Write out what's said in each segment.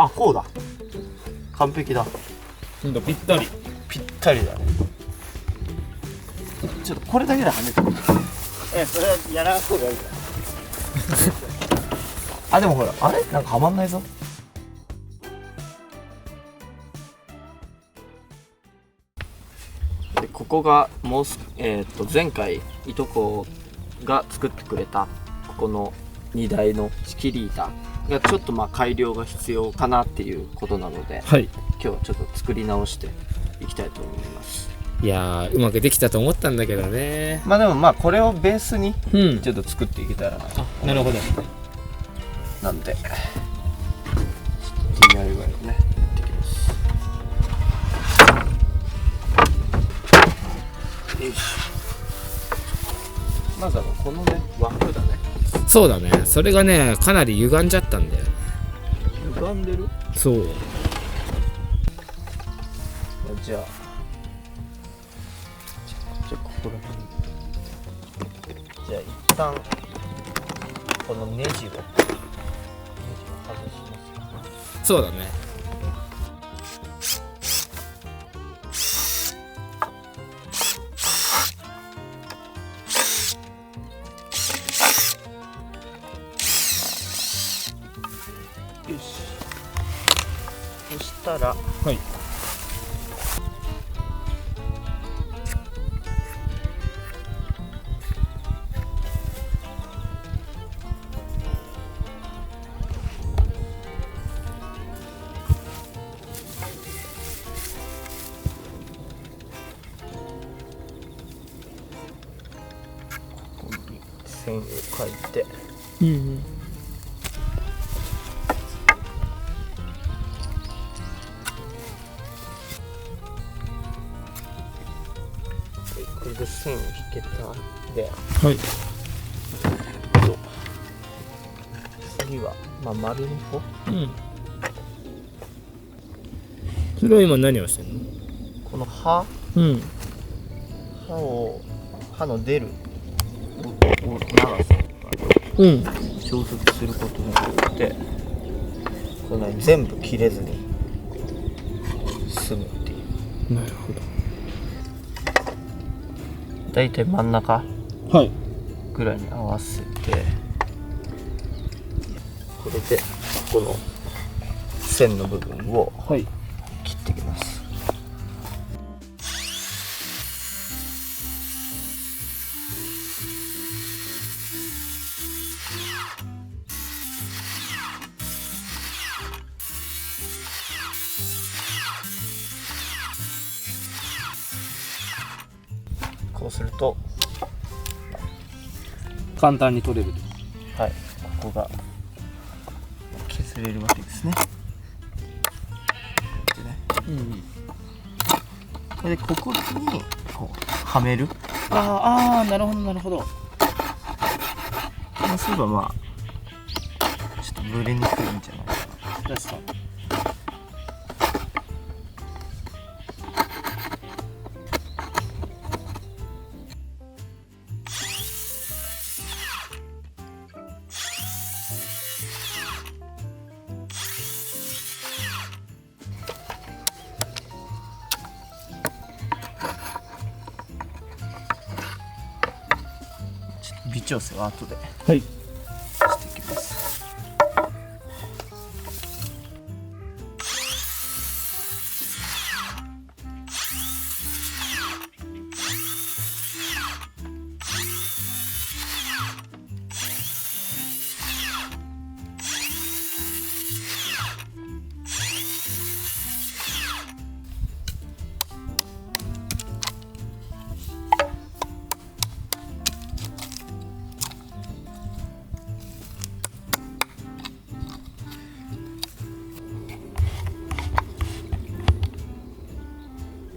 あ、こうだ。完璧だ。ぴったりぴったりだね。ちょっとこれだけではめてそれはやらん方がいいからあ、でもほら、あれなんかはまんないぞ。で、ここがもう前回いとこが作ってくれたここの荷台の仕切り板がちょっと改良が必要かなっていうことなので、はい。今日はちょっと作り直していきたいと思います。いやー、うまくできたと思ったんだけどね。でもこれをベースにうん。ちょっと作っていけたらなと、なるほど。なんでちょっと DIY をねやっていきます。よいしょ。まずはこのね枠だね。そうだね。それがね、かなり歪んじゃったんだよね。歪んでる。そう。じゃあここら辺。じゃあ一旦このネジを外しますか。そうだね。よし。そしたら、はい。ここに線を描いて。うん。これで線を引けたで、はい。次は丸2個。うん。それは今何をしてんの？この刃の出る長さ調節することによってこのように全部切れずに済むっていう。なるほど。だいたい真ん中ぐらいに合わせて、これでこの線の部分を切っていきます。こうすると簡単に取れる。はい、ここが削れるわけですね。これでここにこうはめる。ああ、なるほどなるほど。そうすればちょっとブレにくいんじゃないかな。確かに。微調整は後ではい。していきます。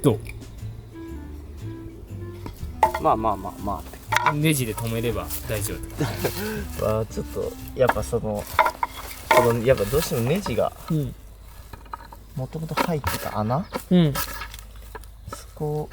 どう？ネジで止めれば大丈夫。ちょっとやっぱやっぱどうしてもネジがもともと入ってた穴、そこを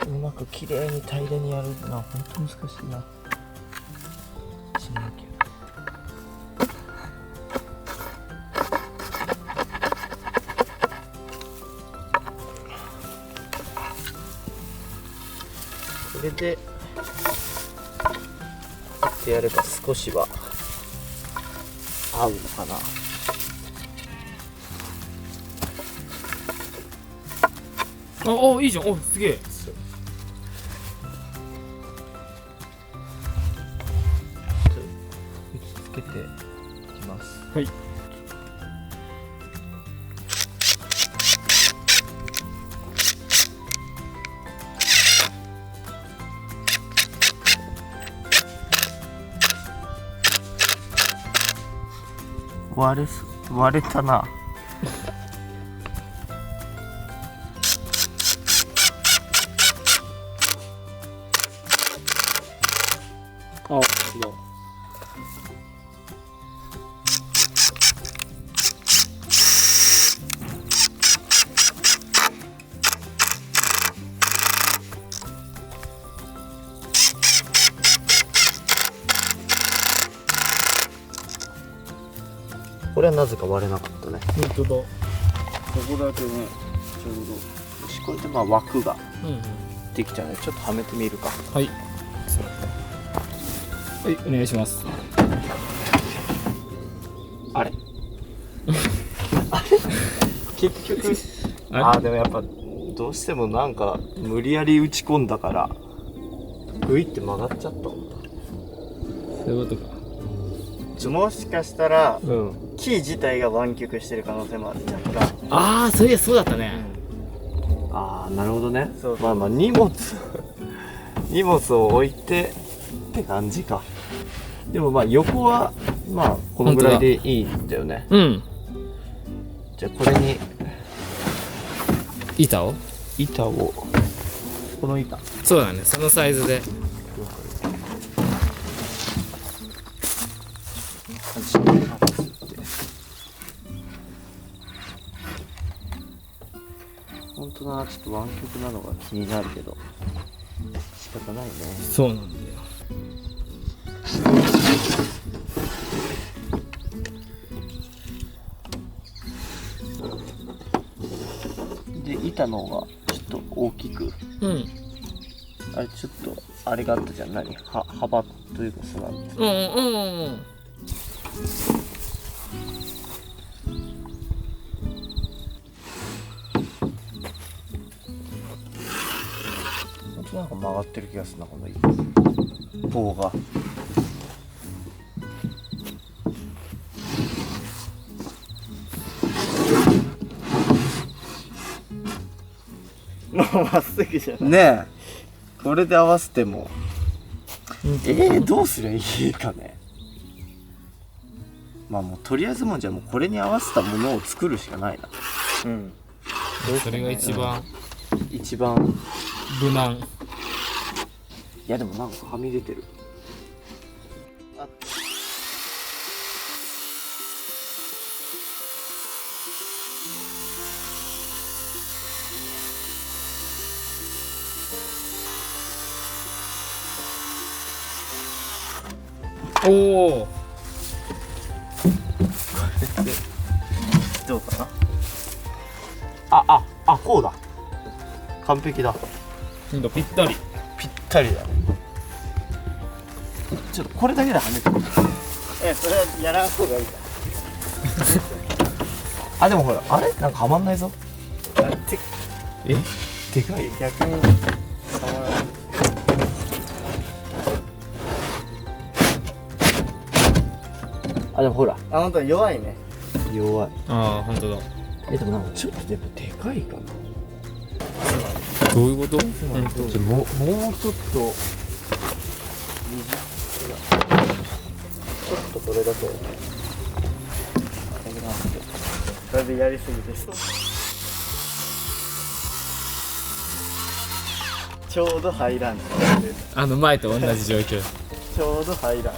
うまくきれいに平らにやるのは本当難しいな。でってやれば少しは合うのかな。あ、いいじゃん。すげえ。打ち付けていきます。はい。割れたな。すごい。これはなぜか割れなかったね。本当だ。ここだけね、ちょうど。よし、これでまあ枠ができたので、ちょっとはめてみるか。はい。はい、お願いします。あれあれ結局でもやっぱどうしてもなんか無理やり打ち込んだからグイって曲がっちゃったんだ。そういうことか。もしかしたらうん。キー自体が湾曲してる可能性もある。そういや、そうだったね。なるほどね。そうまあまあ荷物を置いてって感じか。でもまあ横はまあこのぐらいでいいんだよね。うん。じゃあこれに板をこの板そうだね、そのサイズで。本当だな、ちょっと湾曲なのが気になるけど仕方ないね。そうなんだよ。で板の方がちょっと大きく、あれちょっとあれがあったじゃん。幅というかさ、なんか曲がってる気がするな、この棒が。もうまっすぐじゃん。ねえ、これで合わせてもどうすりゃいいかね。まあもうとりあえずもうじゃあもうこれに合わせたものを作るしかないな。それが一番無難。いやでもなんかはみ出てる。おお。どうかな。こうだ。完璧だ。ぴったり。ぴったりだね。ちょっとこれだけではめてみる。それはやらん方がいいか。でもほら、あれなんかはまんないぞ。でかい。逆にでもほら、本当弱いね。弱い。本当だ。でもなんかちょっとやっぱでかいかな。どういうこと？もうちょっとそれだとそれでやりすぎてちょうど入らん。前と同じ状況。ちょうど入らん。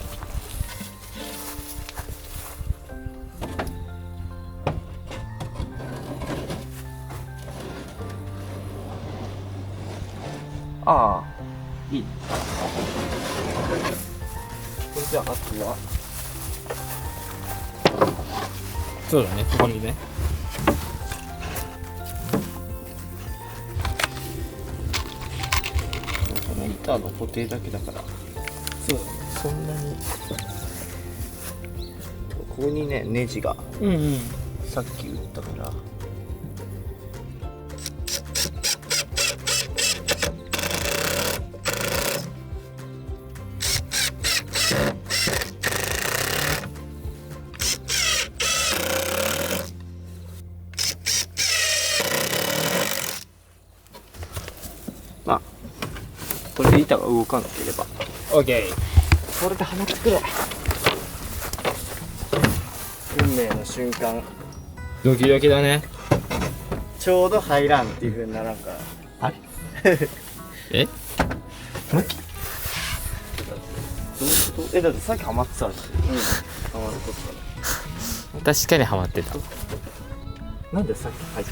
いい。これじゃあとはそうだね、ここにね。この板ターの固定だけだからそうそんなに。ここにねネジがうんうん。さっき打ったからまあこれで板が動かなければ OK。これではまってくれ。運命の瞬間。ドキドキだね。ちょうど入らんっていう風にならんから。あれえ向きどういうこと？だってさっきはまってたし。うん。はまることだね。確かにハマってた。なんでさっき入っ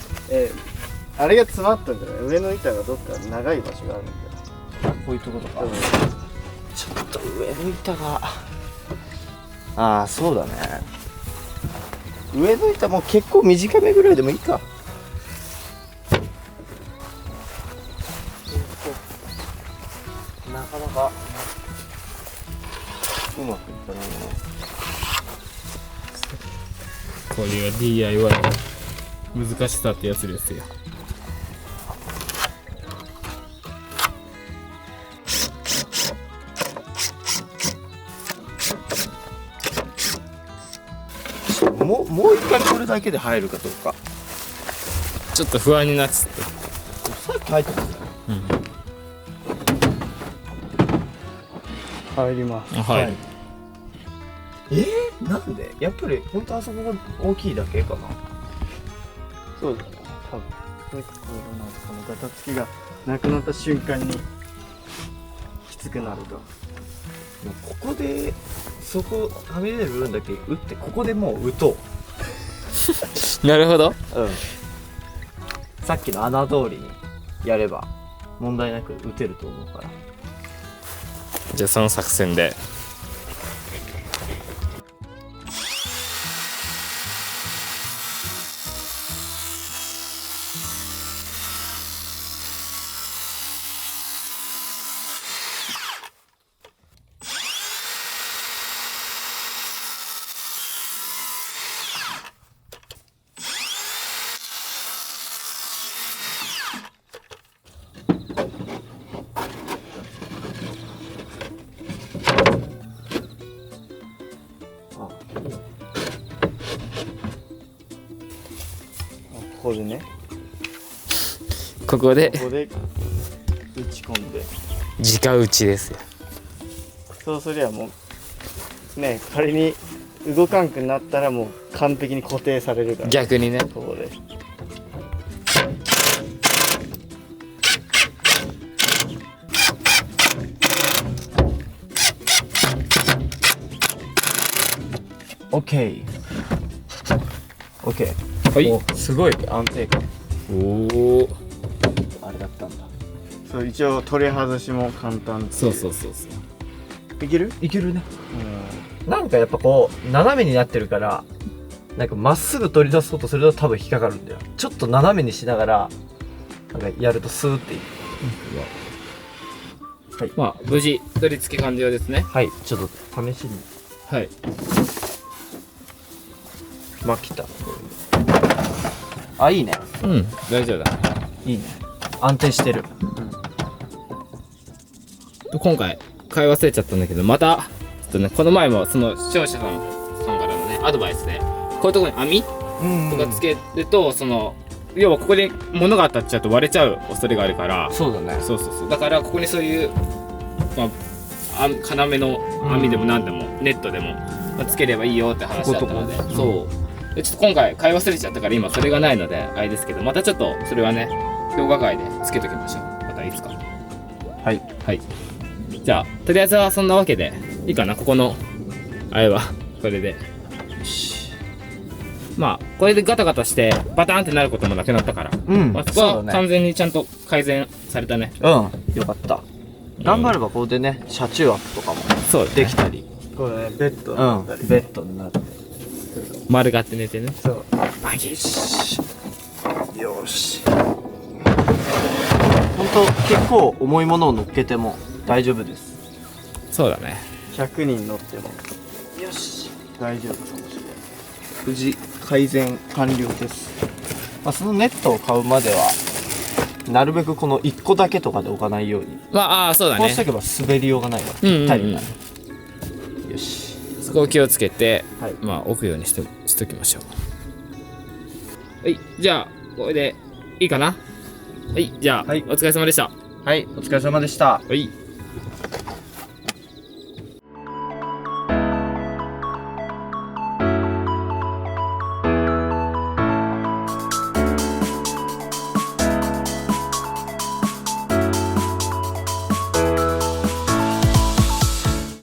たあれが詰まったんじゃない？上の板がどっか長い場所があるんだよ。こういうとことか。多分ちょっと上の板が。ああ、そうだね。上の板も結構短めぐらいでもいいか。なかなかうまくいかないね。これが DIY 難しさってやつですよ。もう一回これだけで入るかどうか。ちょっと不安になっちゃっさっき入ったんだよ。入ります。た。はい。なんでやっぱり本当あそこが大きいだけかな。そうだね。多分。これなんかこのガタつきがなくなった瞬間にきつくなると。ここでそこはみ出る部分だけ打ってここでもう打とう。なるほど。さっきの穴通りにやれば問題なく打てると思うから。じゃあその作戦で。ここでね。ここでここで打ち込んで。直打ちですよ。そうすりゃもうね、仮に動かんくなったらもう完璧に固定されるから。逆にね。ここで。オッケー。オッケー。はい。おすごい安定感。おお。あれだったんだ。そう一応取り外しも簡単っていそうそうそうそう。いける？いけるね。なんかやっぱこう斜めになってるからなんかまっすぐ取り出そうとすると多分引っかかるんだよ。ちょっと斜めにしながらなんかやるとスーっていい。まあ無事取り付け完了ですね。はい、ちょっと試しにはい。巻きた。あ、いいね。うん、大丈夫だ。いいね。安定してる。今回買い忘れちゃったんだけど、またちょっとね、この前もその視聴者さんからのねアドバイスでこういうところに網とかつけると、その要はここに物が当たっちゃうと割れちゃう恐れがあるから、そうだね。そうそうそう、だからここにそういう、まあ、要の網でも何でも、ネットでも、まあ、つければいいよって話だったので、そうでちょっと今回買い忘れちゃったから今それがないのであれですけど、またちょっとそれはね評価会でつけときましょう。またいつか。はい。はい。じゃあとりあえずはそんなわけでいいかな。ここのあれはこれで。まあこれでガタガタしてバターンってなることもなくなったから、まあ、そこは完全にちゃんと改善されたね。うん、よかった。頑張ればここでね、車中泊とかもそうできたり、これね、ベッドうん、だったり、ベッドになって丸がって寝てね。そうあ、よしよし。ほんと結構重いものを乗っけても大丈夫です。そうだね。100人乗ってもよし大丈夫かもしれない。無事改善完了です。まあ、そのネットを買うまではなるべくこの1個だけとかで置かないように、まあ、そうだね。こうしとけば滑りようがないからぴったりになる。よし、そこを気をつけて、はい、まあ置くようにしときましょう。はい、じゃあこれでいいかな。はい、じゃあ、はい、お疲れ様でした。はい、お疲れ様でした。はい。